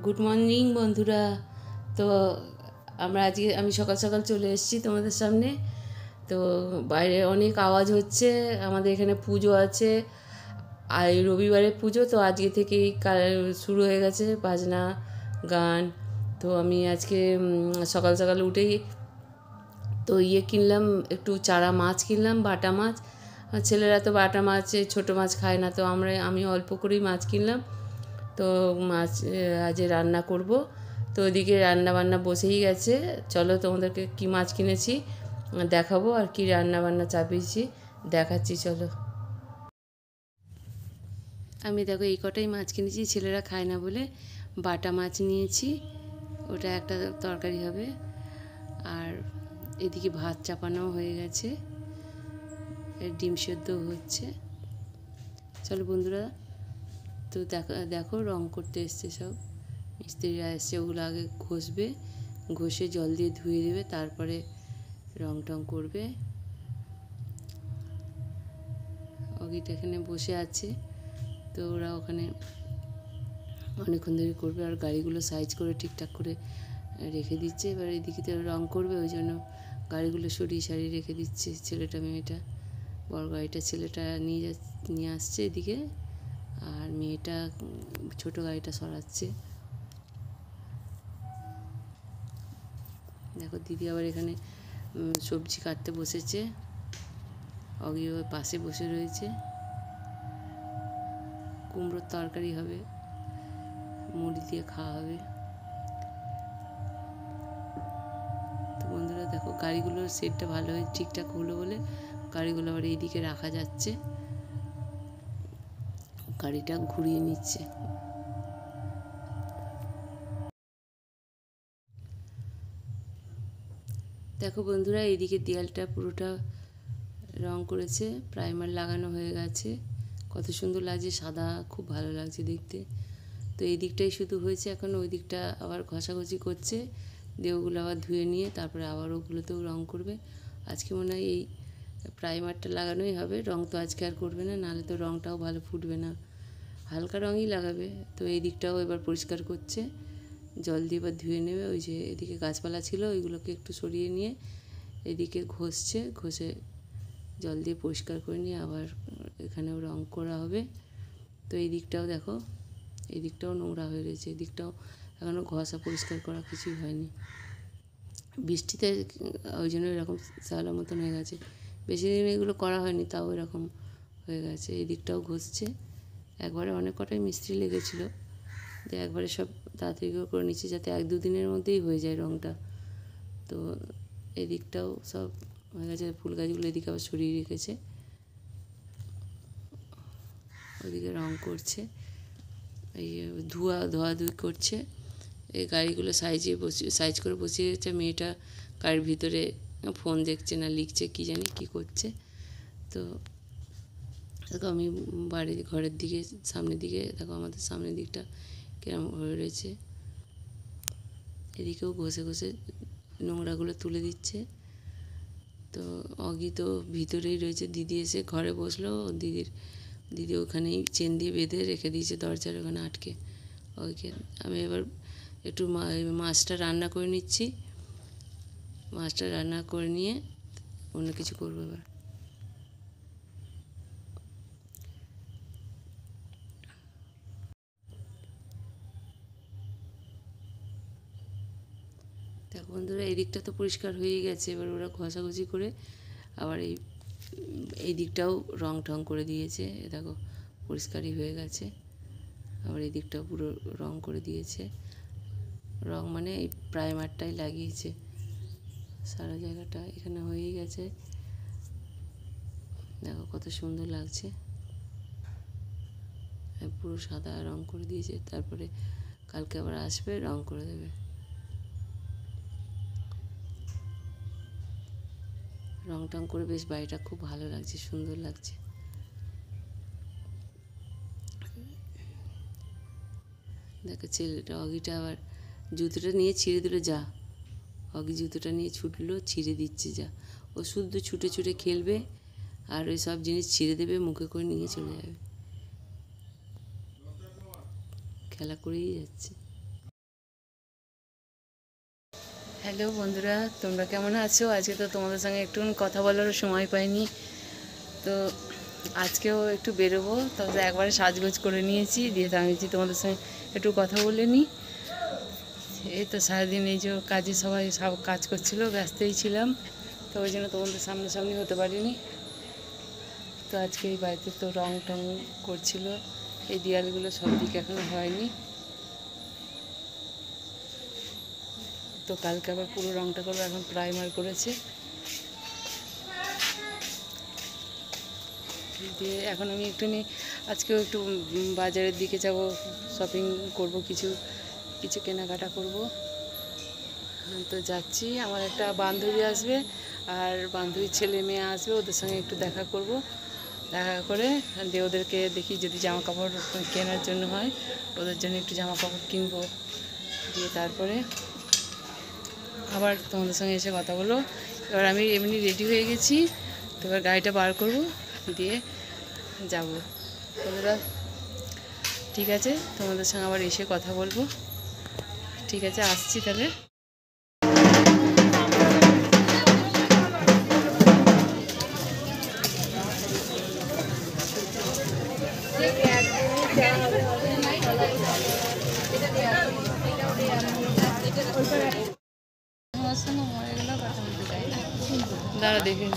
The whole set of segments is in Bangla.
গুড মর্নিং বন্ধুরা। তো আমি সকাল সকাল চলে এসেছি তোমাদের সামনে। তো বাইরে অনেক আওয়াজ হচ্ছে, আমাদের এখানে পুজো আছে, আর রবিবারে পুজো, তো আজকে থেকেই শুরু হয়ে গেছে বাজনা গান। তো আমি আজকে সকাল সকাল উঠেই তো কিনলাম, একটু চারা মাছ কিনলাম, বাটা মাছ। ছেলেরা তো বাটা মাছ, ছোটো মাছ খায় না, তো আমি অল্প করেই মাছ কিনলাম। তো মাছ আজ রান্না করব। তো ওইদিকে রান্না বান্না বসেই গেছে। চলো তোমাদেরকে কি মাছ কিনেছি দেখাবো, আর কি রান্না বান্না চাপিয়েছি দেখাচ্ছি, চলো। আমি দেখো এই কটাই মাছ কিনেছি, ছেলেরা খায় না বলে বাটা মাছ নিয়েছি, ওটা একটা তরকারি হবে। আর এদিকে ভাত চাপানো হয়ে গেছে, ডিম সেদ্ধ হচ্ছে। চলো বন্ধুরা, তো দেখো রং করতে এসছে সব মিস্ত্রিরা এসছে, ওগুলো আগে ঘষবে, ঘষে জল দিয়ে ধুয়ে দেবে, তারপরে রং টং করবে। অগিটা এখানে বসে আছে, তো ওরা ওখানে অনেকক্ষণ ধরে করবে, আর গাড়িগুলো সাইজ করে ঠিকঠাক করে রেখে দিচ্ছে। এবার এদিকে তো রং করবে, ওই জন্য গাড়িগুলো সরিয়ে সারিয়ে রেখে দিচ্ছে ছেলেটা মেয়েটা। বড় গাড়িটা ছেলেটা নিয়ে আসছে এদিকে, আর মেয়েটা ছোটো গাড়িটা সরাচ্ছে। দেখো দিদি আবার এখানে সবজি কাটতে বসেছে, অগি ওর পাশে বসে রয়েছে। কুমড়োর তরকারি হবে, মুড়ি দিয়ে খাওয়া হবে। তো বন্ধুরা দেখো গাড়িগুলোর সেটটা ভালো হয়ে ঠিকঠাক হলো বলে গাড়িগুলো আবার এইদিকে রাখা যাচ্ছে, গাড়িটা ঘুরিয়ে নিচ্ছে। দেখো বন্ধুরা, এইদিকে দেয়ালটা পুরোটা রং করেছে, প্রাইমার লাগানো হয়ে গেছে, কত সুন্দর লাগছে, সাদা, খুব ভালো লাগছে দেখতে। তো এই দিকটাই শুধু হয়েছে, এখন ওই দিকটা আবার ঘষাঘষি করছে, দিয়ে ওগুলো আবার ধুয়ে নিয়ে তারপরে আবার ওগুলোতেও রং করবে। আজকে মনে হয় এই প্রাইমারটা লাগানোই হবে, রং তো আজকে আর করবে না, নাহলে তো রংটাও ভালো ফুটবে না, হালকা রঙই লাগাবে। তো এই দিকটাও এবার পরিষ্কার করছে, জল দিয়ে এবার ধুয়ে নেবে। ওই যে এদিকে গাছপালা ছিল ওইগুলোকে একটু সরিয়ে নিয়ে এদিকে ঘষে জল দিয়ে পরিষ্কার করে নিয়ে আবার এখানেও রং করা হবে। তো এই দিকটাও দেখো, এই দিকটাও নোংরা হয়ে রয়েছে, এই দিকটাও এখনও ঘষা পরিষ্কার করা কিছুই হয়নি, বৃষ্টিতে ওই জন্য এরকম শ্যাওলা মতন হয়ে গেছে। বেশি দিন এগুলো করা হয়নি, তাও এরকম হয়ে গেছে। এই দিকটাও ঘষছে, একবারে অনেক কটাই মিস্ত্রি লেগেছিলো, দিয়ে একবারে সব তাড়াতাড়ি করে নিচ্ছে যাতে 1-2 দিনের মধ্যেই হয়ে যায় রঙটা। তো এদিকটাও সব হয়ে গেছে, ফুল গাছগুলো এদিকে আবার সরিয়ে রেখেছে, ওইদিকে রং করছে, এই ধোয়াধুয়ি করছে। এই গাড়িগুলো সাইজ করে বসিয়ে রেখেছে। মেয়েটা গাড়ির ভিতরে ফোন দেখছে না লিখছে, কী জানি কী করছে। তো দেখো আমি ঘরের দিকে সামনের দিকে দেখো, আমাদের সামনের দিকটা কিরম হয়ে রয়েছে, এদিকেও ঘষে নোংরাগুলো তুলে দিচ্ছে। তো অগি তো ভিতরেই রয়েছে, দিদি এসে ঘরে বসলো, দিদি ওখানেই চেন দিয়ে বেঁধে রেখে দিয়েছে দরজার ওখানে আটকে ওইকে। আমি এবার একটু মাছটা রান্না করে নিচ্ছি, মাছটা রান্না করে নিয়ে অন্য কিছু করবো এবার। দেখো বন্ধুরা, এই দিকটা তো পরিষ্কার হয়েই গেছে, এবার ওরা ঘষাঘষি করে আবার এই দিকটাও রং টং করে দিয়েছে, দেখো পরিষ্কারই হয়ে গেছে। আবার এই দিকটাও পুরো রং করে দিয়েছে, রং মানে এই প্রাইমারটাই লাগিয়েছে, সারা জায়গাটা এখানে হয়েই গেছে। দেখো কত সুন্দর লাগছে, পুরো সাদা রং করে দিয়েছে, তারপরে কালকে আবার আসবে রং করে দেবে। রং টং করে বেশ বাড়িটা খুব ভালো লাগছে, সুন্দর লাগছে। দেখো ছেলেটা অগিটা আবার জুতোটা নিয়ে ছিঁড়ে দিল, যা অগি জুতোটা নিয়ে ছুটলো, ছিঁড়ে দিচ্ছে, যা ও শুদ্ধ ছুটে ছুটে খেলবে আর ওই সব জিনিস ছিঁড়ে দেবে, মুখে করে নিয়ে চলে যাবে, খেলা করেই যাচ্ছে। হ্যালো বন্ধুরা, তোমরা কেমন আছো? আজকে তো তোমাদের সঙ্গে একটু কথা বলারও সময় পাইনি, তো আজকেও একটু বেরোবো। তবে একবারে সাজগোজ করে নিয়েছি, দিয়ে আমি তোমাদের সঙ্গে একটু কথা বলে নিই। এই তো সারাদিন এই যে কাজে সবাই সব কাজ করছিলো, ব্যস্তই ছিলাম, তো ওই জন্য তোমাদের সামনাসামনি হতে পারিনি। তো আজকে এই বাড়িতে তো রং টং করছিল, এই দেয়ালগুলো সব দিকে এখনও হয়নি, তো কালকে আবার পুরো রংটা করবো। এখন প্রাইমার করেছে, দিয়ে এখন আমি আজকেও একটু বাজারের দিকে যাব, শপিং করব, কিছু কিছু কেনাকাটা করব। তো যাচ্ছি, আমার একটা বান্ধবী আসবে আর বান্ধবীর ছেলে মেয়ে আসবে, ওদের সঙ্গে একটু দেখা করব। দেখা করে দিয়ে ওদেরকে দেখি যদি জামা কাপড় কেনার জন্য হয়, ওদের জন্য একটু জামা কাপড় কিনবো, দিয়ে তারপরে আবার তোমাদের সঙ্গে এসে কথা বলো। এবার আমি এমনি রেডি হয়ে গেছি, তো এবার গাড়িটা বার করব, দিয়ে যাব। বন্ধুরা ঠিক আছে, তোমাদের সঙ্গে আবার এসে কথা বলবো। ঠিক আছে, আসছি তাহলে। দাঁড়া দেখে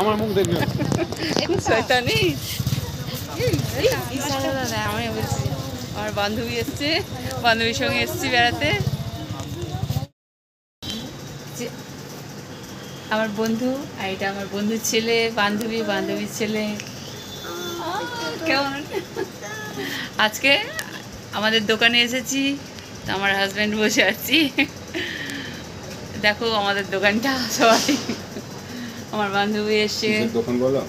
আমার মুখ দেখবে শয়তানি। আমার বান্ধবী এসছে, বান্ধবীর সঙ্গে এসছি বেড়াতে। আমার বন্ধু, আর এটা আমার বন্ধুর ছেলে, বান্ধবীর ছেলে। কেমন আজকে আমাদের দোকানে এসেছি, তো আমার হাজব্যান্ড বসে আছি। দেখো আমাদের দোকানটা সবাই। আমার বান্ধবী এসছে। দোকান বলো,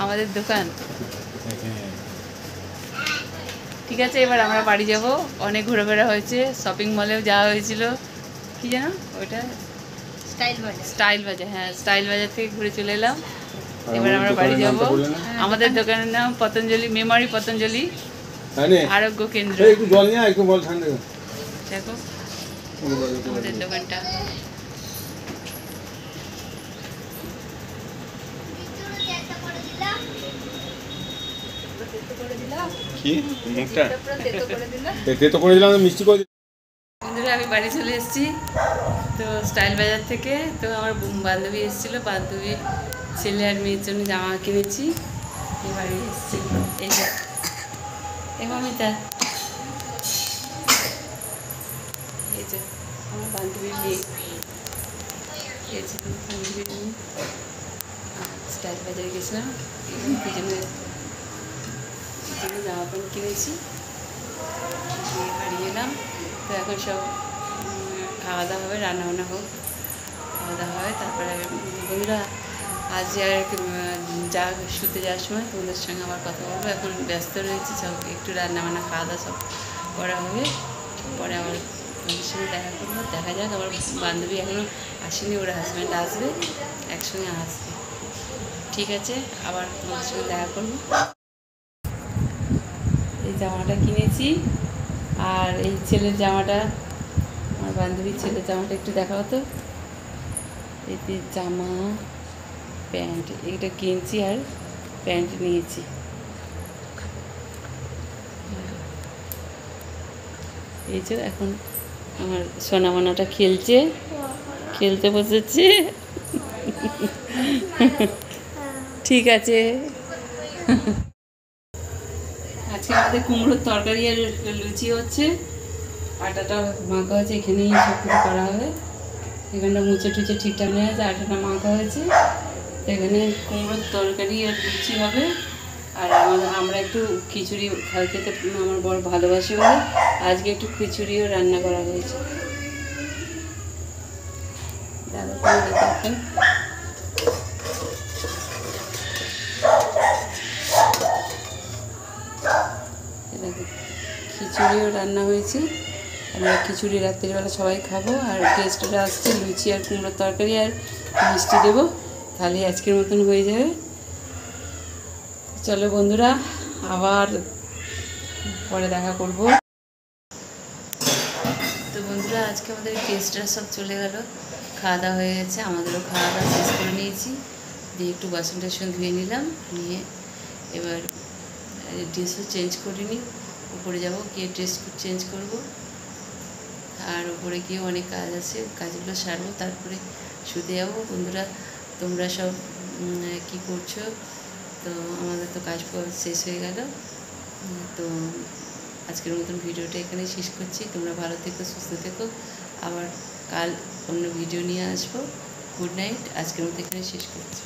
আমাদের দোকান। ঠিক আছে, এবার আমরা বাড়ি যাব। অনেক ঘোরাফেরা হয়েছে, শপিং মলেও যাওয়া হয়েছিল, কি জানো ওইটা, স্টাইল বাজার। হ্যাঁ, স্টাইল বাজার থেকে ঘুরে চলে এলাম। এবার আমরা বাড়ি যাব। আমাদের দোকানের নাম পতঞ্জলি মেমরি, পতঞ্জলি আরোগ্য কেন্দ্র। দেখো আমাদের দোকানটা। বন্ধুরা আমি বাড়ি চলে এসেছি, তো স্টাইল বাজার থেকে। তো আমার বান্ধবী এসেছিল, বান্ধবীর ছেলে আর মেয়ের জন্য জামা কিনেছি, বাড়ি এসেছি। এই যে এই মমিতা, এই যে আমার বান্ধবীর মেয়ে, এই যে বান্ধবীর মেয়ে। স্টাইল বাজারে গেছিলাম, এই জন্য জামা প্যান্ট কিনেছি, দিয়ে বাড়ি এলাম। তো এখন সব খাওয়া দাওয়া হবে, রান্নাবান্না হোক, খাওয়া দাওয়া হবে। তারপরে বন্ধুরা আজ আর যা শুতে যাওয়ার সময় তোমাদের সঙ্গে আবার কথা বলবো। এখন ব্যস্ত রয়েছি, সব একটু রান্নাবান্না খাওয়া দাওয়া সব করা হবে, পরে আবার তোমাদের সঙ্গে দেখা করবো। দেখা যাক, আমার বান্ধবী এখনও আসেনি, ওর হাজব্যান্ড আসবে, একসঙ্গে আসবে। ঠিক আছে, আবার তোমাদের সঙ্গে দেখা করবো। এই জামাটা কিনেছি, আর এই ছেলের জামাটা, আমার বান্ধবীর ছেলের জামাটা একটু দেখা হতো। এতে জামা প্যান্ট এইটা কিনছি, আর প্যান্ট নিয়েছি। এই যে এখন আমার সোনামোনাটা খেলতে বসেছে। ঠিক আছে, আজকে আমাদের কুমড়োর তরকারি আর লুচি হচ্ছে। আটাটা মাখা হয়েছে, এখানেই সব কিছু করা হবে। এখানটা মুছে টুচে ঠিকঠাক নিয়ে আছে, আটাটা মাখা হয়েছে। এখানে কুমড়োর তরকারি আর লুচি হবে। আর আমরা একটু খিচুড়ি খেতে আমার বড় ভালোবাসি বলে আজকে একটু খিচুড়িও রান্না করা হয়েছে। তারপরে দেখেন খিচুড়িও রান্না হয়েছে। আমরা খিচুড়ি রাত্রিবেলা সবাই খাবো, আর গেস্টরা আসছে, লুচি আর কুমড়োর তরকারি আর মিষ্টি দেবো, তাহলে আজকের মতন হয়ে যাবে। চলো বন্ধুরা, আবার পরে দেখা করব। তো বন্ধুরা, আজকে আমাদের গেস্টরা সব চলে গেল, খাওয়া দাওয়া হয়ে গেছে, আমাদেরও খাওয়া দাওয়া শেষ করে নিয়েছি, দিয়ে একটু বাসন টাসন ধুয়ে নিলাম, নিয়ে এবার ড্রেসও চেঞ্জ করিনি, উপরে যাব, গিয়ে ড্রেস চেঞ্জ করব, আর উপরে গিয়ে অনেক কাজ আছে, কাজগুলো সারবো, তারপরে শুতে যাবো। বন্ধুরা, তোমরা সব কি করছো? তো আমাদের তো কাজ শেষ হয়ে গেল। তো আজকের মতন ভিডিওটা এখানে শেষ করছি। তোমরা ভালো থেকো, সুস্থ থেকো, আবার কাল অন্য ভিডিও নিয়ে আসবো। গুড নাইট, আজকের মতো এখানে শেষ করছি।